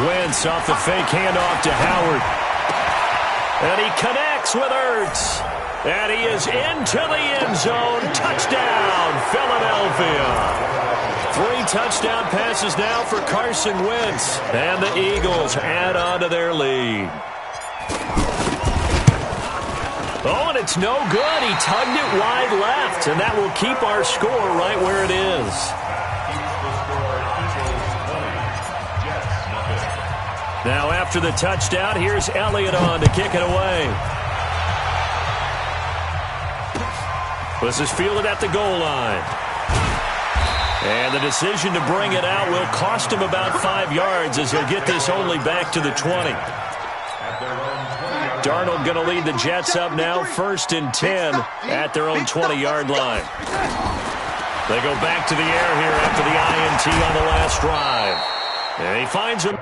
Wentz off the fake handoff to Howard. And he connects with Ertz. And he is into the end zone. Touchdown, Philadelphia. 3 touchdown passes now for Carson Wentz. And the Eagles add on to their lead. Oh, and it's no good. He tugged it wide left, and that will keep our score right where it is. Now after the touchdown, here's Elliott on to kick it away. This is fielded at the goal line. And the decision to bring it out will cost him about 5 yards as he'll get this only back to the 20. Darnold going to lead the Jets up now, 1st and 10 at their own 20-yard line. They go back to the air here after the INT on the last drive. And he finds him.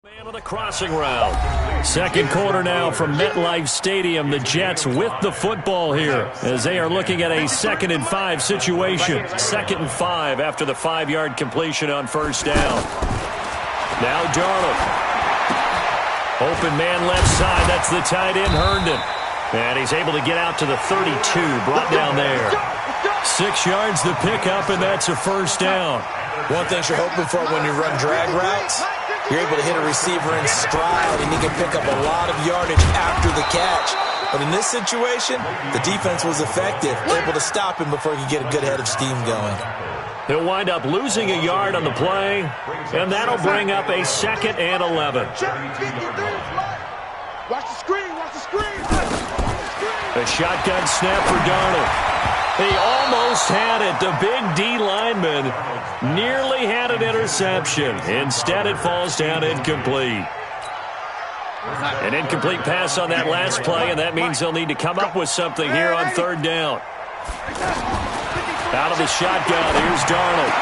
Man on the crossing route. Second quarter now from MetLife Stadium. The Jets with the football here as they are looking at a 2nd and 5 situation. 2nd and 5 after the 5-yard completion on 1st down. Now Darnold. Open man left side. That's the tight end, Herndon. And he's able to get out to the 32. Brought down there. 6 yards the pickup, and that's a 1st down. One thing you're hoping for when you run drag routes, you're able to hit a receiver in stride, and he can pick up a lot of yardage after the catch. But in this situation, the defense was effective, able to stop him before he could get a good head of steam going. He'll wind up losing a yard on the play, and that'll bring up a 2nd and 11. Watch the screen, watch the screen. A shotgun snap for Darnold. He almost had it. The big D lineman nearly had an interception. Instead, it falls down incomplete. An incomplete pass on that last play, and that means they'll need to come up with something here on 3rd down. Out of the shotgun, here's Darnold.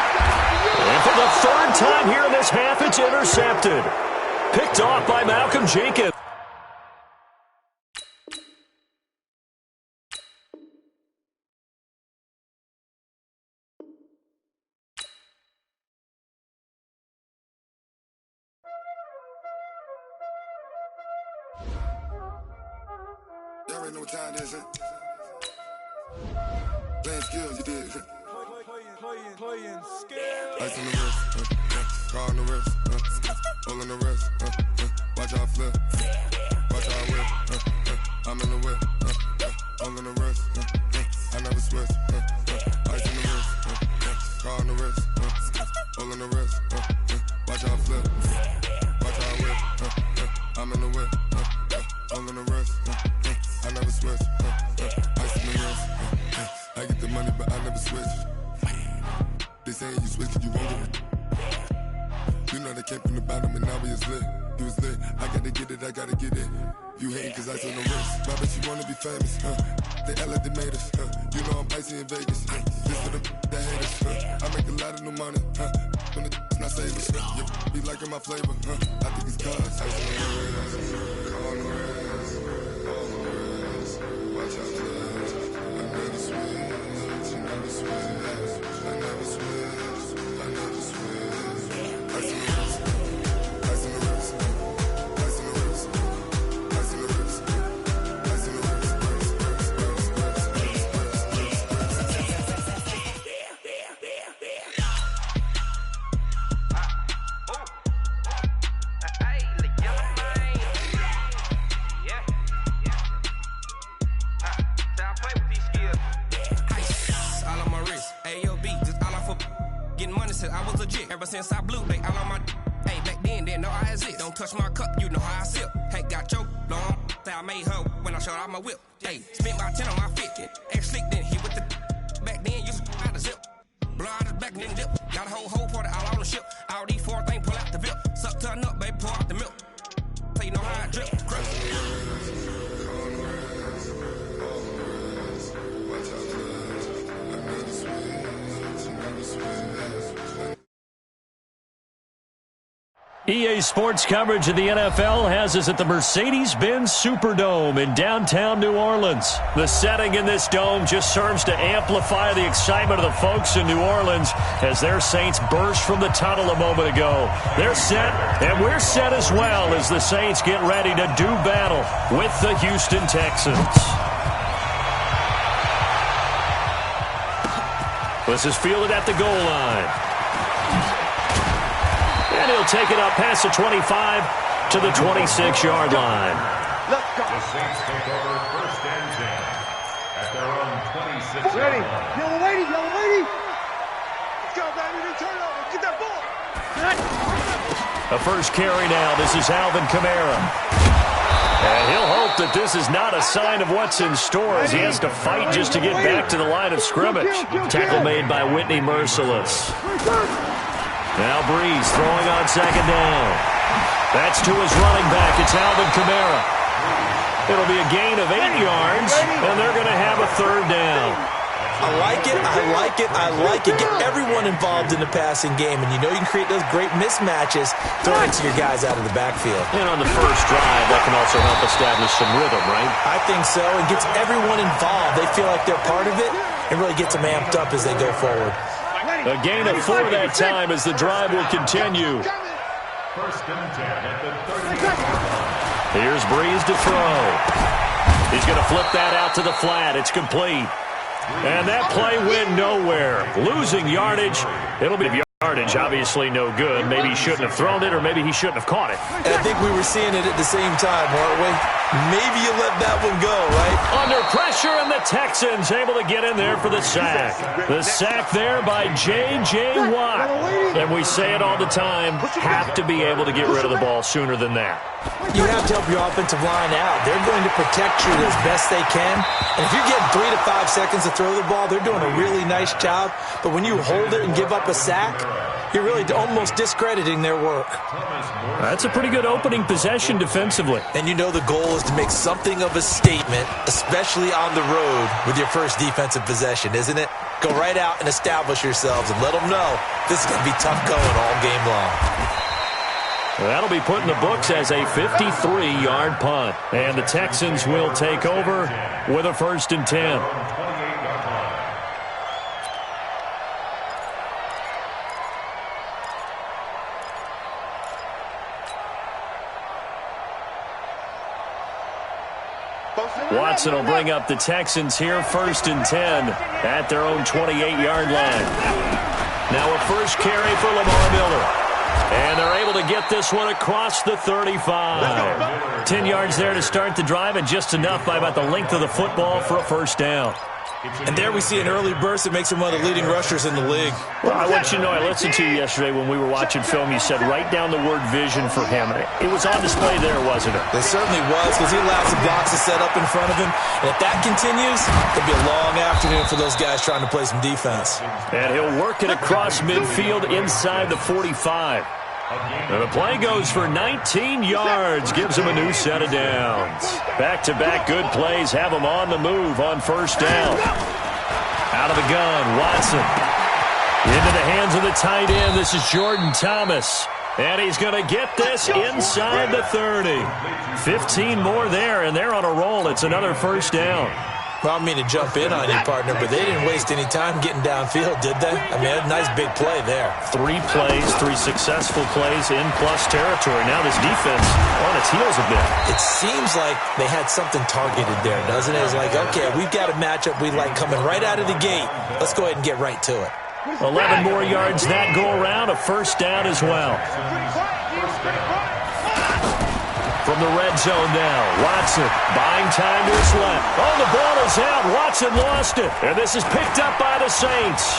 And for the 3rd time here in this half, it's intercepted. Picked off by Malcolm Jenkins. Y'all already know what time it is, Playing skills, you did, Playing skills. Ice on the wrist, car on the wrist, hole on the wrist, watch out flip, watch out whip, I'm in the whip, hole on the wrist, I never switch, ice on the wrist, car on the wrist, hole on the wrist, watch out flip, watch out whip, I'm in the whip, hole on the wrist, I never switch, ice on the wrist, I get the money but I never switch. They saying you switch cause you won't get it. You know they came from the bottom and now we is lit. You was lit, I gotta get it, I gotta get it. You hating cause ice on the wrist. Why bet you wanna be famous, They act like they made us, You know I'm icy in Vegas, This for the that hate us, I make a lot of new money, When the not saving, You be liking my flavor, I think it's cause ice on the wrist, on the wrist, on the wrist. Watch out, cuz I never switch, you never switch, I never switch, I never switch. Ice on the wrist, ice on the wrist, ice on the wrist, ice on the wrist, ice on the wrist, I was legit ever since I blew they all on my hey back then didn't know I exist. Don't touch my cup, you know how I sip. Hey, got choked long. Say I made her when I showed out my whip. Hey, spent about 10 on my 50. Ex slick then hit with the back then used to the zip. Blood is back and then dip. Got a whole party all on the ship. All these four things pull out the VIP. Suck, turn up, baby, pour out the milk. So you know how I drip. EA Sports coverage of the NFL has us at the Mercedes-Benz Superdome in downtown New Orleans. The setting in this dome just serves to amplify the excitement of the folks in New Orleans as their Saints burst from the tunnel a moment ago. They're set, and we're set as well as the Saints get ready to do battle with the Houston Texans. This is fielded at the goal line. And he'll take it up past the 25 to the 26-yard line. Let's go. The Saints take over first and 10 at their own 26-yard Ready. line. Yellow lady, yellow lady. Let's go, baby. Then turn it over. Get that ball. A first carry now. This is Alvin Kamara. And he'll hope that this is not a sign of what's in store as he has to fight just to get back to the line of scrimmage. Tackle made by Whitney Merciless. Now Breeze throwing on second down. That's to his running back. It's Alvin Kamara. It'll be a gain of 8 yards, and they're going to have a third down. I like it, I like it, I like it. Get everyone involved in the passing game, and you know you can create those great mismatches throwing to your guys out of the backfield. And on the first drive, that can also help establish some rhythm, right? I think so. It gets everyone involved. They feel like they're part of it, and really gets them amped up as they go forward. A gain of 4 that time as the drive will continue. First and 10 at the 30-yard line. Here's Breeze to throw. He's going to flip that out to the flat. It's complete. And that play went nowhere. Losing yardage. It'll be yardage, obviously no good. Maybe he shouldn't have thrown it, or maybe he shouldn't have caught it. And I think we were seeing it at the same time, weren't we? Maybe you let that one go, right? Under pressure, and the Texans able to get in there for the sack. The sack there by J.J. Watt. And we say it all the time, have to be able to get rid of the ball sooner than that. You have to help your offensive line out. They're going to protect you as best they can. And if you're getting 3 to 5 seconds to throw the ball, they're doing a really nice job. But when you hold it and give up a sack, you're really almost discrediting their work. That's a pretty good opening possession defensively. And you know the goal is to make something of a statement, especially on the road with your first defensive possession, isn't it? Go right out and establish yourselves and let them know this is going to be tough going all game long. That'll be put in the books as a 53-yard punt. And the Texans will take over with a first and 10. Watson will bring up the Texans here first and 10 at their own 28-yard line. Now a first carry for Lamar Miller. And they're able to get this one across the 35. 10 yards there to start the drive, and just enough by about the length of the football for a first down. And there we see an early burst that makes him one of the leading rushers in the league. Well, I want you to know, I listened to you yesterday when we were watching film. You said write down the word vision for him. It was on display there, wasn't it? It certainly was, because he allows the blocks to set up in front of him. And if that continues, it'll be a long afternoon for those guys trying to play some defense. And he'll work it across midfield inside the 45. And the play goes for 19 yards, gives him a new set of downs. Back-to-back good plays have him on the move on first down. Out of the gun, Watson. Into the hands of the tight end. This is Jordan Thomas. And he's going to get this inside the 30. 15 more there, and they're on a roll. It's another first down. Well, I mean to jump in on you, partner, but they didn't waste any time getting downfield, did they? I mean, a nice big play there. 3 plays, 3 successful plays in plus territory. Now this defense on its heels a bit. It seems like they had something targeted there, doesn't it? It's like, okay, we've got a matchup we like coming right out of the gate. Let's go ahead and get right to it. 11 more yards that go around, a first down as well. From the red zone now, Watson buying time to his left. Oh, the ball is out. Watson lost it. And this is picked up by the Saints.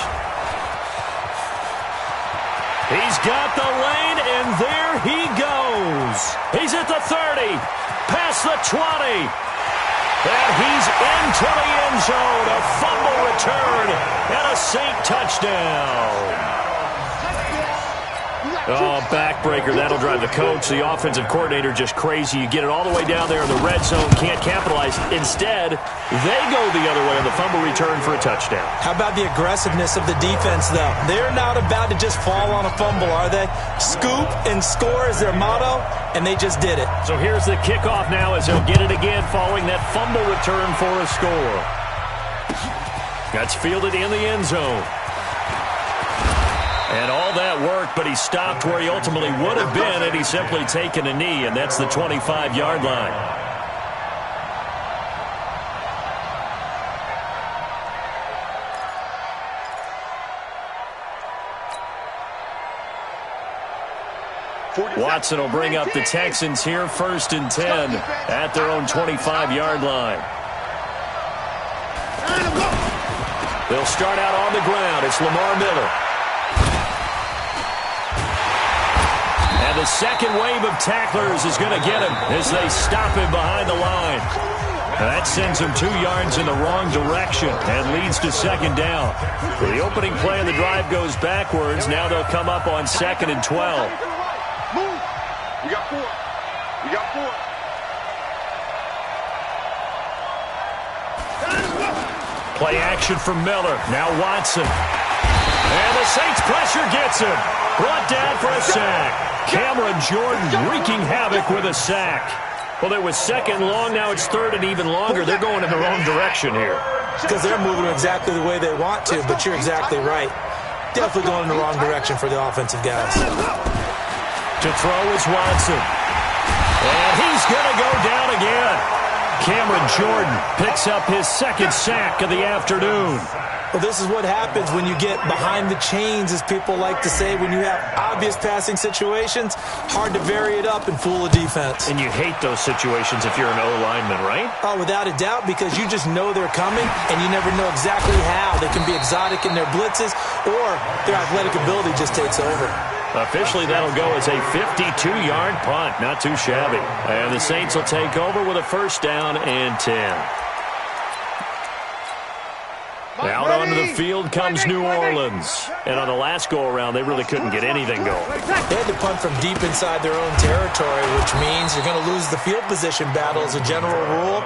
He's got the lane, and there he goes. He's at the 30, past the 20. And he's into the end zone. A fumble return and a Saint touchdown. Oh, backbreaker. That'll drive the coach, the offensive coordinator, just crazy. You get it all the way down there in the red zone, can't capitalize. Instead, they go the other way on the fumble return for a touchdown. How about the aggressiveness of the defense, though? They're not about to just fall on a fumble, are they? Scoop and score is their motto, and they just did it. So here's the kickoff now as they'll get it again following that fumble return for a score. That's fielded in the end zone. And all that worked, but he stopped where he ultimately would have been had he simply taken a knee, and that's the 25-yard line. Watson will bring up the Texans here, 1st and 10 at their own 25-yard line. They'll start out on the ground. It's Lamar Miller. And the second wave of tacklers is going to get him as they stop him behind the line. That sends him 2 yards in the wrong direction and leads to 2nd down. The opening play of the drive goes backwards. Now they'll come up on 2nd and 12. Move. We got 4. We got 4. Play action from Miller. Now Watson. And the Saints pressure gets him. Brought down for a sack. Cameron Jordan wreaking havoc with a sack. Well, it was 2nd long. Now it's 3rd and even longer. They're going in the wrong direction here. Because they're moving exactly the way they want to, but you're exactly right. Definitely going in the wrong direction for the offensive guys. To throw is Watson. And he's going to go down again. Cameron Jordan picks up his 2nd sack of the afternoon. Well, this is what happens when you get behind the chains, as people like to say. When you have obvious passing situations, hard to vary it up and fool a defense. And you hate those situations if you're an O-lineman, right? Oh, without a doubt, because you just know they're coming, and you never know exactly how. They can be exotic in their blitzes, or their athletic ability just takes over. Officially, that'll go as a 52-yard punt. Not too shabby. And the Saints will take over with a 1st down and 10. Out onto the field comes New Orleans. And on the last go-around, they really couldn't get anything going. They had to punt from deep inside their own territory, which means you're going to lose the field position battle as a general rule.